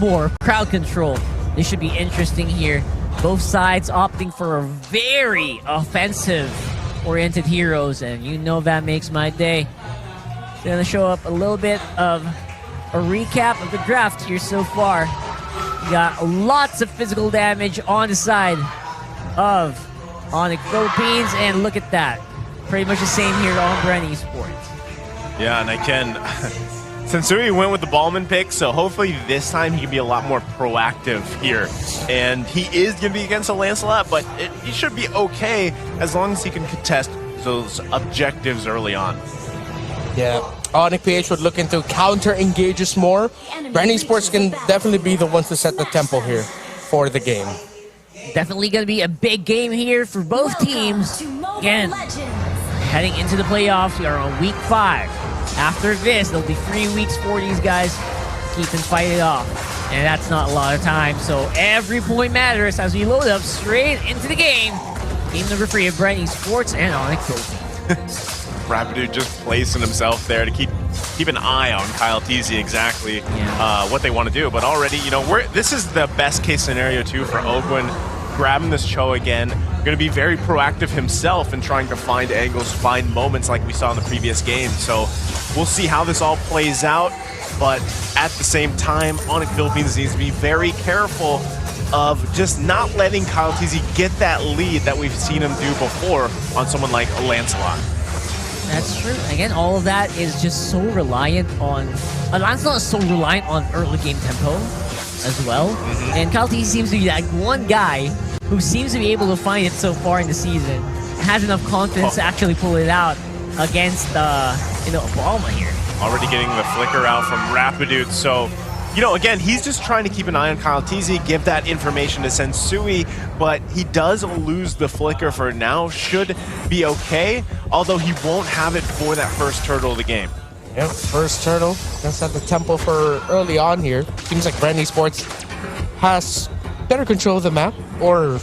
more crowd control. This should be interesting here. Both sides opting for a very offensive-oriented heroes, and you know that makes my day. It's gonna show up a little bit of a recap of the draft here so far. You got lots of physical damage on the side of Onic Philippines, and look at that. Pretty much the same here on Bren Esport. Yeah, and again, Sensui went with the Ballman pick, so hopefully this time he can be a lot more proactive here. And he is going to be against a Lancelot, but he should be okay as long as he can contest those objectives early on. Yeah, Onic PH would look into counter-engages more. Bren Esports can definitely be the ones to set the tempo here for the game. Definitely going to be a big game here for both teams. Again, heading into the playoffs, we are on week 5. After this, there'll be 3 weeks for these guys to keep and fight it off. And that's not a lot of time, so every point matters as we load up straight into the game. Game number 3 of Bren Esports and Onic Philippines. Rapidu just placing himself there to keep an eye on Kyle Teasy exactly what they want to do. But already, you know, this is the best case scenario too for Ogwin, grabbing this Cho again. Going to be very proactive himself in trying to find angles, find moments like we saw in the previous game. So we'll see how this all plays out. But at the same time, Onic Philippines needs to be very careful of just not letting Kyle Teasy get that lead that we've seen him do before on someone like a Lancelot. That's true. Again, all of that is just so reliant on... Lancelot is so reliant on early game tempo as well. And Kyle Teasy seems to be that one guy who seems to be able to find it so far in the season. Has enough confidence to actually pull it out against, Obama here. Already getting the flicker out from Rapidu. So, you know, again, he's just trying to keep an eye on Kyle Teasy, give that information to Sensui, but he does lose the flicker for now. Should be okay, although he won't have it for that first turtle of the game. Yep, first turtle. Let's set the tempo for early on here. Seems like Bren Esports has better control of the map, or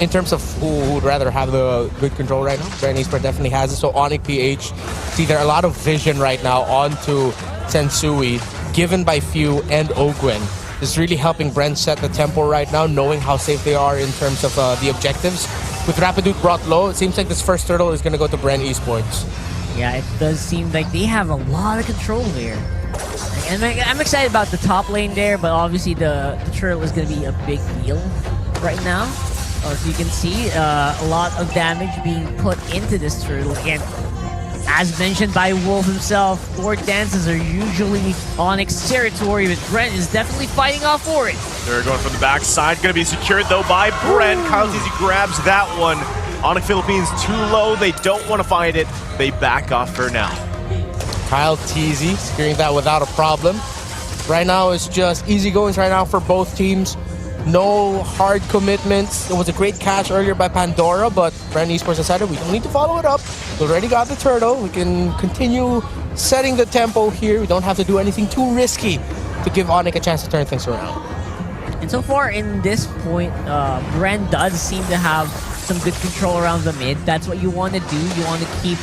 in terms of who would rather have the good control right now. Bren Esport definitely has it, so Onic PH, see there are a lot of vision right now onto Sensui, given by Few and Ogwin. This is really helping Bren set the tempo right now, knowing how safe they are in terms of the objectives. With Rapidu brought low, it seems like this first turtle is going to go to Bren Esports. Yeah, it does seem like they have a lot of control there. And I'm excited about the top lane there, but obviously the turtle is going to be a big deal right now. As you can see, a lot of damage being put into this turtle. Again, as mentioned by Wolf himself, Lord Dances are usually Onyx territory, but Bren is definitely fighting off for it. They're going from the backside, going to be secured though by Bren. Kyle Teasy grabs that one. Onic Philippines too low, they don't want to find it. They back off for now. Kyle Teasy securing that without a problem. Right now it's just easy goings right now for both teams. No hard commitments. It was a great catch earlier by Pandora, but Bren Esports decided we don't need to follow it up. We already got the turtle. We can continue setting the tempo here. We don't have to do anything too risky to give Onic a chance to turn things around. And so far in this point, Bren does seem to have some good control around the mid. That's what you want to do. You want to keep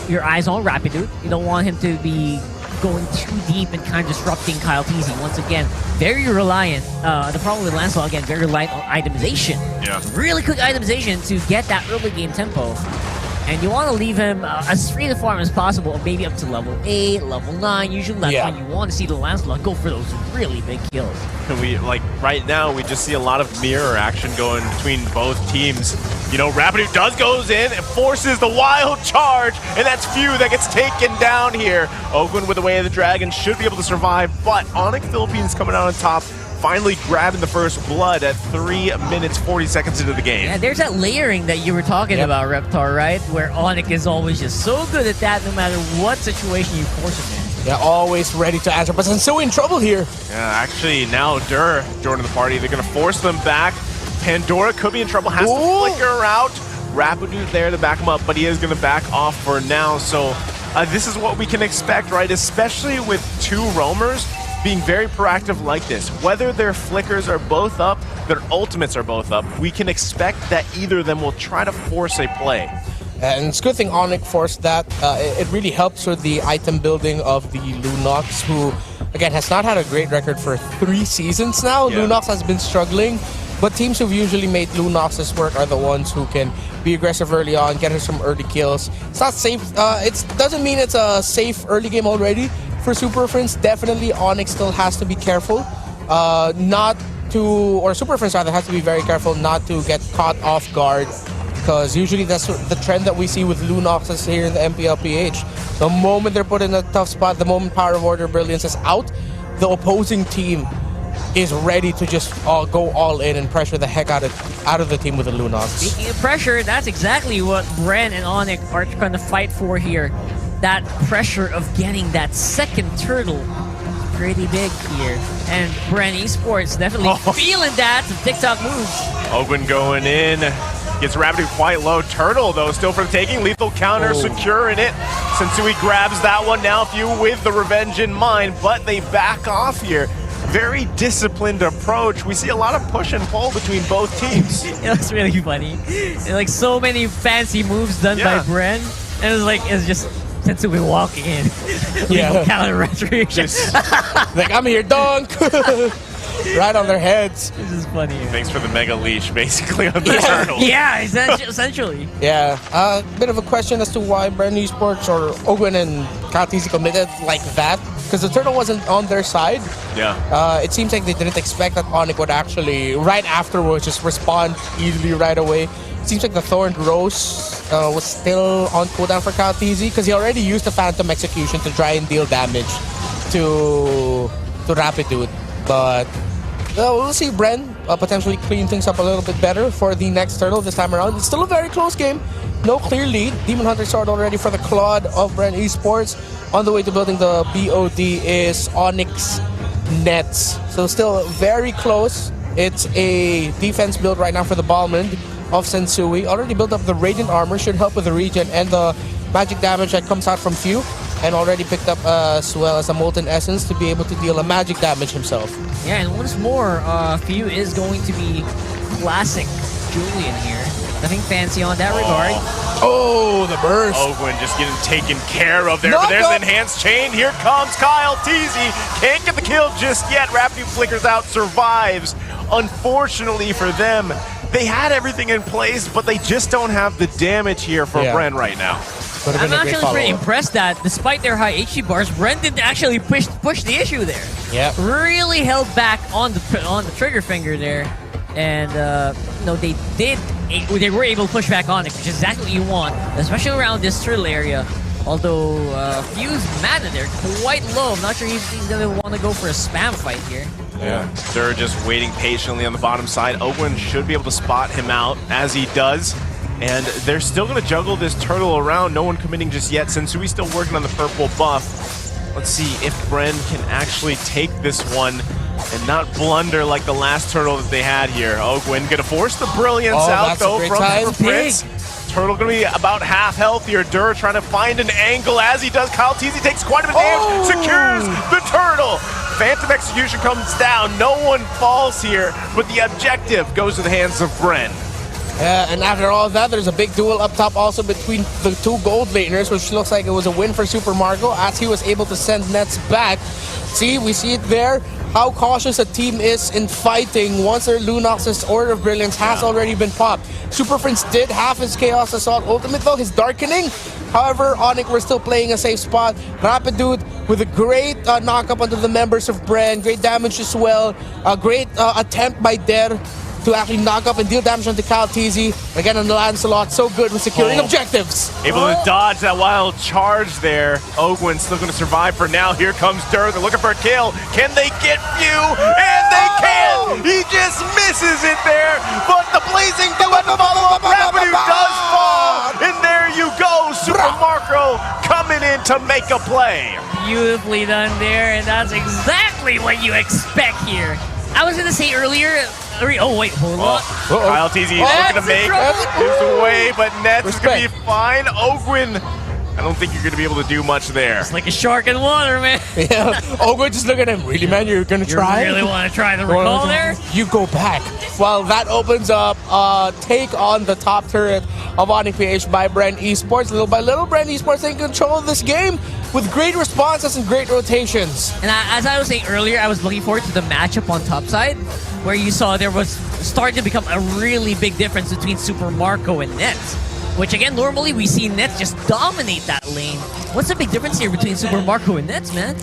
your eyes on Rapidu. You don't want him to be going too deep and kind of disrupting Kyle Teasy. Once again, very reliant. The problem with Lancelot, again, very reliant on itemization. Yeah. Really quick itemization to get that early game tempo. And you want to leave him as free to farm as possible, maybe up to level 8, level 9. Usually that's when you want to see the Lancelot go for those really big kills. And we, like, right now, we just see a lot of mirror action going between both teams. You know, Rapidu goes in and forces the wild charge, and that's Few that gets taken down here. Ogwin with the Way of the Dragon should be able to survive, but Onic Philippines coming out on top, finally grabbing the first blood at 3 minutes 40 seconds into the game. Yeah, there's that layering that you were talking about, Reptar, right? Where Onic is always just so good at that no matter what situation you force him in. Yeah, always ready to answer, but Sensui in trouble here. Yeah, actually, now Dur joining the party. They're going to force them back. Pandora could be in trouble, has to flicker out. Rapidu there to back him up, but he is going to back off for now. So this is what we can expect, right? Especially with 2 roamers being very proactive like this. Whether their flickers are both up, their ultimates are both up, we can expect that either of them will try to force a play. And it's a good thing Onic forced that. It really helps with the item building of the Lunox, who again, has not had a great record for 3 seasons now. Yeah. Lunox has been struggling, but teams who've usually made Lunox's work are the ones who can be aggressive early on, get her some early kills. It's not safe. It doesn't mean it's a safe early game already for Super Friends. Definitely, Onic still has to be careful, Super Friends rather has to be very careful not to get caught off guard, because usually that's the trend that we see with Lunox here in the MPLPH. The moment they're put in a tough spot, the moment Power of Order Brilliance is out, the opposing team is ready to just go all in and pressure the heck out of the team with the Lunox. Speaking of pressure, that's exactly what Bren and Onic are trying to fight for here. That pressure of getting that second turtle. Pretty big here. And Bren Esports definitely feeling that. Some TikTok moves. Ogwin going in. Gets Rapidu quite low. Turtle, though, still for the taking. Lethal counter, securing it. Sensui grabs that one now, Few with the revenge in mind, but they back off here. Very disciplined approach. We see a lot of push and pull between both teams. It was really funny. And like so many fancy moves done by Bren. And it's just Sensui walking in. Yeah. Counter retribution. Like, I'm here, dunk! Right on their heads. This is funny. Thanks for the mega leash, basically, on the turtle. Yeah, essentially. Yeah, bit of a question as to why Bren Esports or Ogwin and KTZ committed like that, because the turtle wasn't on their side. Yeah. It seems like they didn't expect that Onic would actually, right afterwards, just respond easily right away. It seems like the Thorned Rose was still on cooldown for KTZ, because he already used the Phantom Execution to try and deal damage to Rapidude. But we'll see Bren potentially clean things up a little bit better for the next turtle this time around. It's still a very close game. No clear lead. Demon Hunter Sword already for the Claude of Bren Esports. On the way to building the BOD is Onyx Nets. So still very close. It's a defense build right now for the Balmond of Sensui. Already built up the Radiant Armor. Should help with the regen and the magic damage that comes out from Few. And already picked up as well as a Molten Essence to be able to deal a magic damage himself. Yeah, and once more, Few is going to be classic Julian here. Nothing fancy on that regard. Oh, the burst. Ogwin just getting taken care of there, but there's the enhanced chain. Here comes Kyle Teasy. Can't get the kill just yet. Rapidu flickers out, survives. Unfortunately for them, they had everything in place, but they just don't have the damage here for Bren right now. I'm actually pretty impressed that despite their high HP bars, Bren didn't actually push the issue there. Yeah. Really held back on the trigger finger there, and they were able to push back on it, which is exactly what you want, especially around this turtle area. Although Few's mana there quite low. I'm not sure if he's gonna want to go for a spam fight here. Yeah, they're just waiting patiently on the bottom side. Ogwin should be able to spot him out as he does. And they're still going to juggle this turtle around. No one committing just yet. Sensui's still working on the purple buff. Let's see if Bren can actually take this one and not blunder like the last turtle that they had here. Ogwin going to force the brilliance out, though, from Prince. Turtle going to be about half health here. Dur trying to find an angle as he does. Kyle Teasy takes quite a bit of damage, secures the turtle. Phantom Execution comes down. No one falls here, but the objective goes to the hands of Bren. And after all that, there's a big duel up top also between the two gold laners, which looks like it was a win for Super Marco as he was able to send Nets back. See, we see it there, how cautious a team is in fighting once their Lunox's Order of Brilliance has already been popped. Super Prince did have his Chaos Assault ultimate though, his Darkening. However, Onic were still playing a safe spot. Rapidude with a great knock-up onto the members of Bren, great damage as well. A great attempt by Der to actually knock up and deal damage onto Kyle Teasy. Again, on the Lancelot, so good with securing objectives. Able to dodge that wild charge there. Ogwin's still going to survive for now. Here comes Dur. They're looking for a kill. Can they get Few? And they can! He just misses it there. But the blazing follow-up Rapidu does fall. And there you go. Super Marco coming in to make a play. Beautifully done there, and that's exactly what you expect here. I was going to say earlier, oh wait, hold on. Kyle Teasy is looking to make his way, but Nets is going to be fine. Ogwin I don't think you're going to be able to do much there. It's like a shark in water, man. Yeah. Ogwen just look at him. Really, man? You're going to try? You really want to try the recall there? You go back. Well, that opens up take on the top turret of Onic PH by Bren Esports. Little by little, Bren Esports taking control of this game with great responses and great rotations. And as I was saying earlier, I was looking forward to the matchup on top side, where you saw there was starting to become a really big difference between Super Marco and Nets. Which again, normally we see Nets just dominate that lane. What's the big difference here between Super Marco and Nets, man?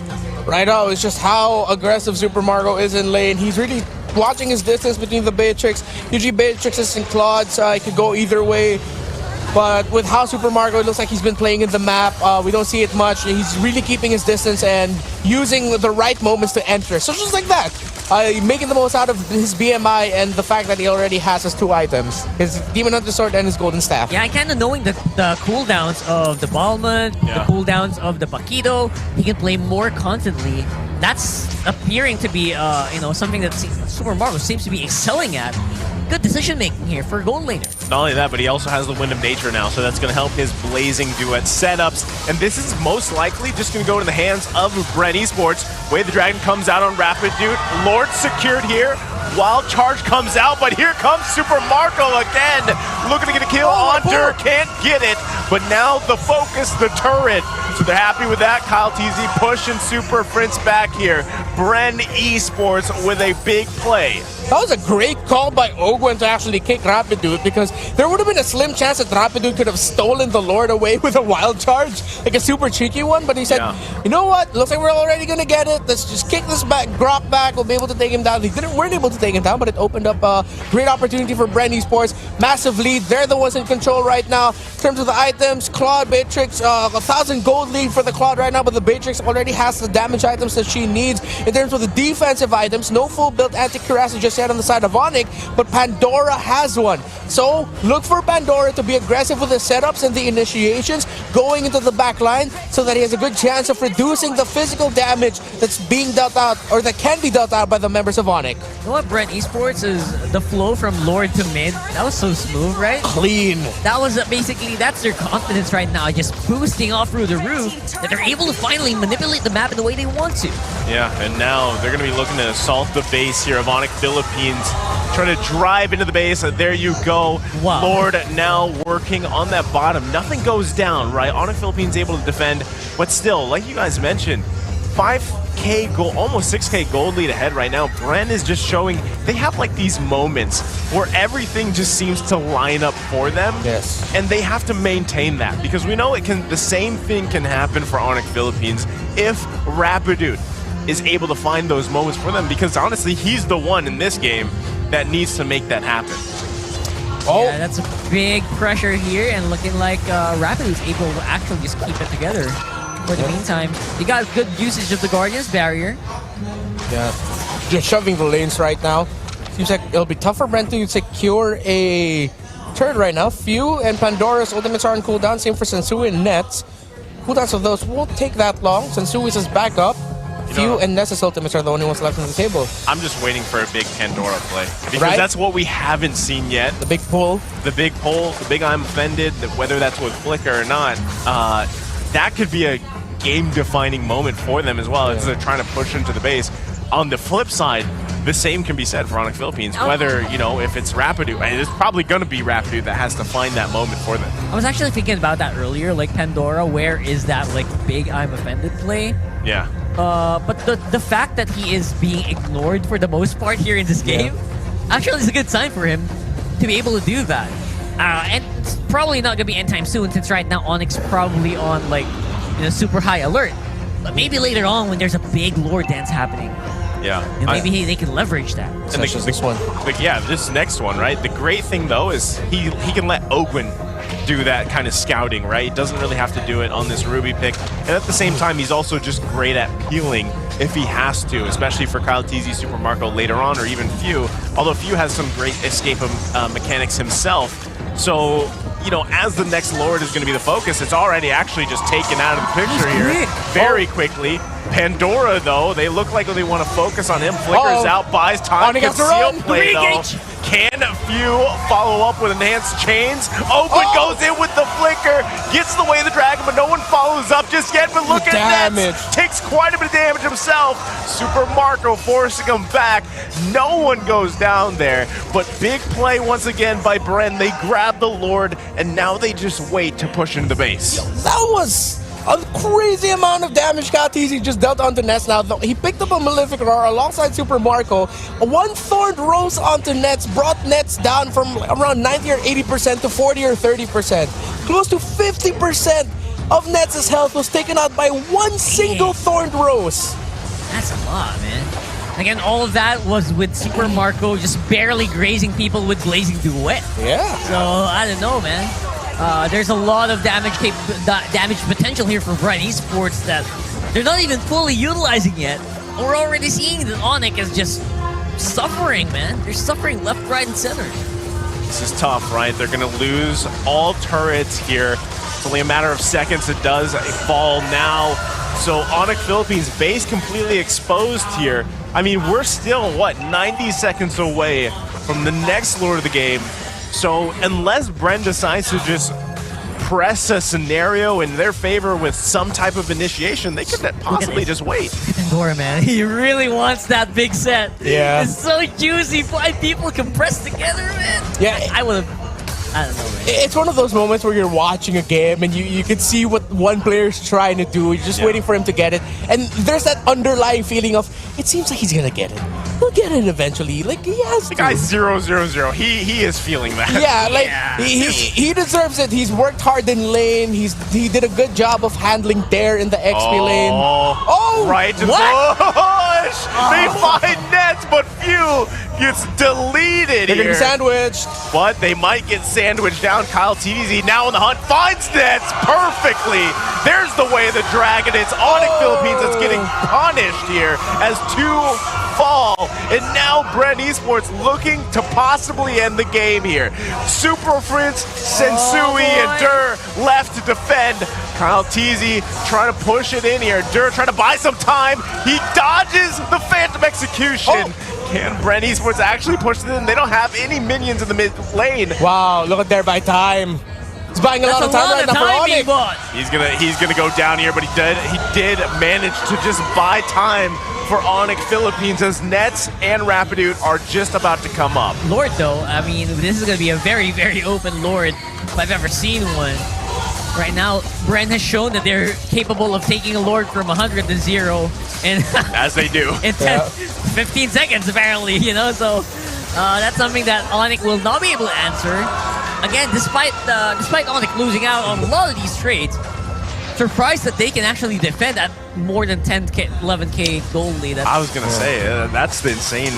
Right now, it's just how aggressive Super Marco is in lane. He's really watching his distance between the Beatrix. Usually Beatrixes and Claudes could go either way. But with how Super Marco, it looks like he's been playing in the map. We don't see it much. He's really keeping his distance and using the right moments to enter. So just like that, making the most out of his BMI and the fact that he already has his 2 items. His Demon Hunter Sword and his Golden Staff. Yeah, kind of knowing the cooldowns of the Balmond, the cooldowns of the Paquito, he can play more constantly. That's appearing to be something that Super Marco seems to be excelling at. Good decision making here for a gold laner. Not only that, but he also has the Wind of Nature now, so that's going to help his Blazing Duet setups. And this is most likely just going to go to the hands of Bren Esports. Way the Dragon comes out on Rapid Dude. Lord secured here. Wild Charge comes out, but here comes Super Marco again. Looking to get a kill on Dur, can't get it. But now the focus, the turret. So they're happy with that. Kyle TZ pushing Super Prince back here. Bren Esports with a big play. That was a great call by Ogwen to actually kick Rapid Dude, because there would have been a slim chance that Rapid Dude could have stolen the Lord away with a wild charge, like a super cheeky one, but he said, you know what, looks like we're already going to get it, let's just kick this back, Grok back, we'll be able to take him down. They weren't able to take him down, but it opened up a great opportunity for Bren Esports. Massive lead, they're the ones in control right now. In terms of the items, Claude, Beatrix, 1,000 gold lead for the Claude right now, but the Beatrix already has the damage items that she needs. In terms of the defensive items, no full built anti-cuirass just yet on the side of Onic, but Pandora has one. So look for Pandora to be aggressive with the setups and the initiations going into the back line so that he has a good chance of reducing the physical damage that's being dealt out, or that can be dealt out by the members of Onic. You know what, Bren Esports is the flow from Lord to mid. That was so smooth, right? Clean. That was basically, that's their confidence right now, just boosting off through the roof, that they're able to finally manipulate the map in the way they want to. Yeah, and now they're going to be looking to assault the base here of Onic Philippines. Trying to drive into the base. There you go. Wow. Lord now working on that bottom. Nothing goes down, right? Onic Philippines able to defend, but still, like you guys mentioned, 5K gold, almost 6K gold lead ahead right now. Bren is just showing they have like these moments where everything just seems to line up for them. Yes. And they have to maintain that, because we know the same thing can happen for Onic Philippines if Rapidude is able to find those moments for them, because honestly, he's the one in this game that needs to make that happen. Oh, yeah, that's a big pressure here, and looking like Rapid is able to actually just keep it together. For the meantime, you got good usage of the Guardian's barrier. Yeah, just shoving the lanes right now. Seems like it'll be tough for Brent to secure a turret right now. Few and Pandora's ultimates are on cooldown. Same for Sensui and Nets. Cooldowns of those won't take that long. Sensui's is back up. Few and Ness's ultimates are the only ones left on the table. I'm just waiting for a big Pandora play, because that's what we haven't seen yet. The big pull. The big pull, the big I'm offended, whether that's with Flicker or not, that could be a game-defining moment for them as well, as they're trying to push into the base. On the flip side, the same can be said for Onic Philippines, whether, if it's Rapidu, and it's probably going to be Rapidu that has to find that moment for them. I was actually thinking about that earlier, like Pandora, where is that like big I'm offended play? Yeah. But the fact that he is being ignored for the most part here in this game, actually is a good sign for him to be able to do that. And it's probably not going to be anytime soon, since right now Onyx probably on like super high alert. But maybe later on when there's a big lore dance happening, and maybe they can leverage that. And this one. This next one, right? The great thing though is he can let Ogwen do that kind of scouting, right? He doesn't really have to do it on this Ruby pick. And at the same time, he's also just great at peeling if he has to, especially for Kyle TZ, Super Marco later on, or even Few. Although Few has some great escape mechanics himself. So, as the next Lord is going to be the focus, it's already actually just taken out of the picture here very quickly. Pandora, though, they look like they want to focus on him. Flickers out, buys time, Onic has to run. play, though. Can few follow up with enhanced chains? Oakwood goes in with the flicker, gets the way of the dragon, but no one follows up just yet. But look at Nets, takes quite a bit of damage himself. Super Marco forcing him back. No one goes down there, but big play once again by Bren. They grab the Lord, and now they just wait to push into the base. That was a crazy amount of damage Kaltizi just dealt onto Nets. Now, he picked up a Malefic Roar alongside Super Marco. One Thorned Rose onto Nets brought Nets down from around 90 or 80% to 40 or 30%. Close to 50% of Nets' health was taken out by one single Thorned Rose. That's a lot, man. Again, all of that was with Super Marco just barely grazing people with Blazing Duet. Yeah. So, I don't know, man. There's a lot of damage potential here for Bren Esports that they're not even fully utilizing yet. We're already seeing that Onic is just suffering, man. They're suffering left, right, and center. This is tough, right? They're going to lose all turrets here. It's only a matter of seconds. It does fall now. So Onic Philippines base completely exposed here. I mean, we're still, what, 90 seconds away from the next Lord of the game. So unless Bren decides to just press a scenario in their favor with some type of initiation, they could possibly just wait. Pandora, man, he really wants that big set. Yeah. It's so juicy. 5 people compressed together, man. Yeah. I would have... I don't know, man. It's one of those moments where you're watching a game and you can see what one player's trying to do. You're just waiting for him to get it. And there's that underlying feeling of, it seems like he's going to get it. He'll get it eventually. Like, he has The guy's 0-0-0. He is feeling that. Yeah, like, he deserves it. He's worked hard in lane. He did a good job of handling Dare in the XP lane. Oh, right to what? push! They find Nets, but few gets deleted They're here. gonna be sandwiched. But they might get sandwiched down. Kyle TVZ now on the hunt, finds Nets perfectly. There's the way of the dragon. It's Onic Philippines that's getting punished here as 2 fall. And now Bren Esports looking to possibly end the game here. Super Prince, Sensui, and Dur left to defend. Kyle TZ trying to push it in here. Dur trying to buy some time. He dodges the Phantom Execution. Can Bren Esports actually push it in? They don't have any minions in the mid lane. Wow, look at there by time. He's buying a lot of time right now for Onic. He's gonna go down here, but he did manage to just buy time for Onic Philippines as Nets and Rapidude are just about to come up. Lord, though, I mean, this is going to be a very, very open Lord if I've ever seen one. Right now, Bren has shown that they're capable of taking a Lord from 100 to 0 in as they do in 15 seconds, apparently, you know, so that's something that Onic will not be able to answer. Again, despite Onic losing out on a lot of these trades, surprised that they can actually defend at more than 10K, 11K gold lead. I was gonna say that's the insane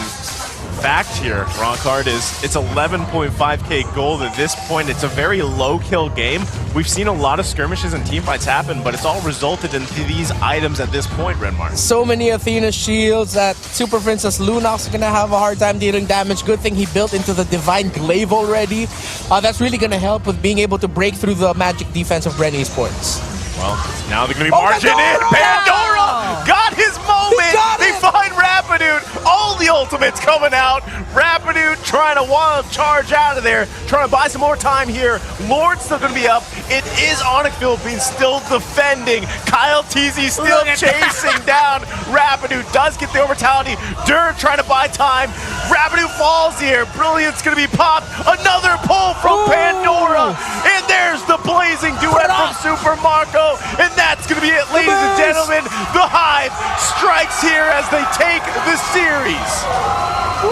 fact here. Roncard is it's 11.5K gold at this point. It's a very low kill game. We've seen a lot of skirmishes and team fights happen, but it's all resulted in these items at this point, Renmar. So many Athena shields that Super Princess Lunox is gonna have a hard time dealing damage. Good thing he built into the Divine Glaive already. That's really gonna help with being able to break through the magic defense of Bren Esports. Well, now they're going to be marching in. Pandora got his moment. They find Rapidude. All the ultimates coming out. Rapidude trying to wild charge out of there. Trying to buy some more time here. Lord's still going to be up. It is Onic Philippines still defending. Kyle TZ still chasing down. Rapidude does get the overtality. Dur trying to buy time. Rapidude falls here. Brilliant's going to be popped. Another pull from Pandora. And there's the blazing duet from Super Marco. And that's going to be it, ladies and gentlemen. The Hive strikes here as they take the series.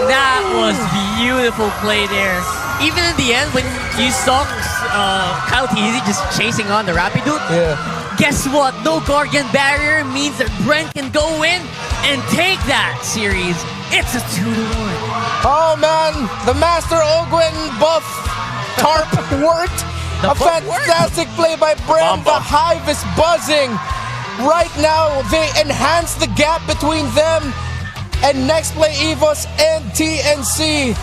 That was beautiful play there. Even in the end, when you saw Kyle TZ just chasing on the Rapidude, guess what? No Guardian Barrier means that Bren can go in and take that series. It's a 2-1. Oh man, the Master Ogwen buff tarp worked. A fantastic play by Bren. The Hive is buzzing. Right now, they enhance the gap between them and next play evos and TNC.